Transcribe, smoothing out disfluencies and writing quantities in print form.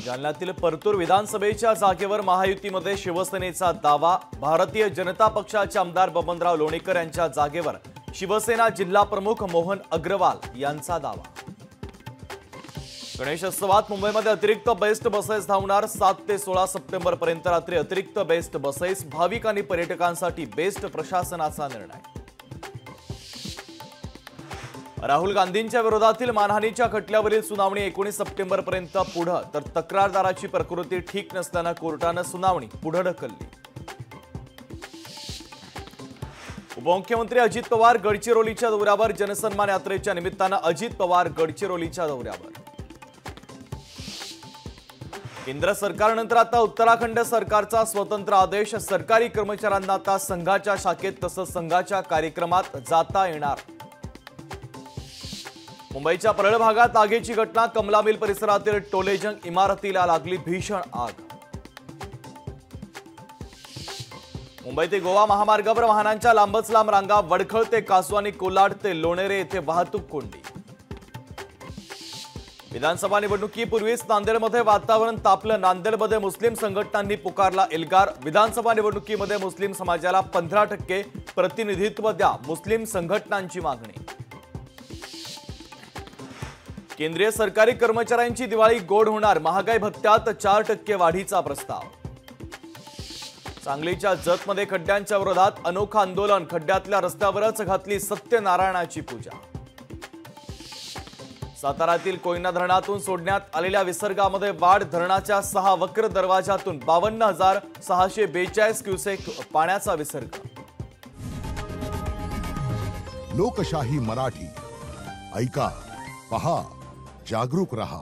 जालन्यातील परतूर विधानसभेच्या जागेवर महायुतीमध्ये शिवसेनेचा दावा। भारतीय जनता पक्षाचे आमदार बबनराव लोणीकर यांच्या जागेवर शिवसेना जिल्हा प्रमुख मोहन अग्रवाल यांचा दावा। गणेशोत्सवात मुंबईमध्ये अतिरिक्त बेस्ट बसेस धावणार। 7 ते 16 सप्टेंबर पर्यंत रात्री अतिरिक्त बेस्ट बसेस। भाविक आणि पर्यटकांसाठी बेस्ट प्रशासनाचा निर्णय। राहुल गांधींच्या विरोधातील मानहानीच्या खटल्यावरील सुनावणी 19 सप्टेंबर पर्यंत पुढे, तर तक्रारदाराची प्रकृती ठीक नसल्याने कोर्टाने सुनावणी पुढे ढकलली। उपमुख्यमंत्री अजित पवार गडचिरोलीच्या दौऱ्यावर। जनसन्मान यात्रेच्या निमित्ताने अजित पवार गडचिरोलीच्या दौऱ्यावर। केंद्र सरकारनंतर आता उत्तराखंड सरकारचा स्वतंत्र आदेश। सरकारी कर्मचाऱ्यांना आता संघाच्या शाखेत तसंच संघाच्या कार्यक्रमात जाता येणार। मुंबईच्या परळ भागात आगीची घटना। कमला मिल परिसरातील टोलेजंग इमारतीला लागली भीषण आग। मुंबई ते गोवा महामार्गावर वाहनांच्या लांबच लांब रांगा। वडखळ ते कासवानी कोलाड ते लोणेरे येथे वाहतूक कोंडी। विधानसभा निवडणुकीपूर्वीच नांदेडमध्ये वातावरण तापलं। नांदेडमध्ये मुस्लिम संघटनांनी पुकारला एल्गार। विधानसभा निवडणुकीमध्ये मुस्लिम समाजाला 15% प्रतिनिधित्व द्या, मुस्लिम संघटनांची मागणी। केंद्रीय सरकारी कर्मचाऱ्यांची दिवाळी गोड होणार। महागाई भत्त्यात 4% वाढीचा प्रस्ताव। सांगलीच्या जतमध्ये खड्ड्यांच्या विरोधात अनोखा आंदोलन। खड्ड्यातल्या रस्त्यावरच घातली सत्यनारायणाची पूजा। साताऱ्यातील कोयना धरणातून सोडण्यात आलेल्या विसर्गामध्ये वाढ। धरणाच्या 6 वक्र दरवाजातून 52,642 क्युसेक पाण्याचा विसर्ग। लोकशाही मराठी ऐका, पहा, जागरूक रहा।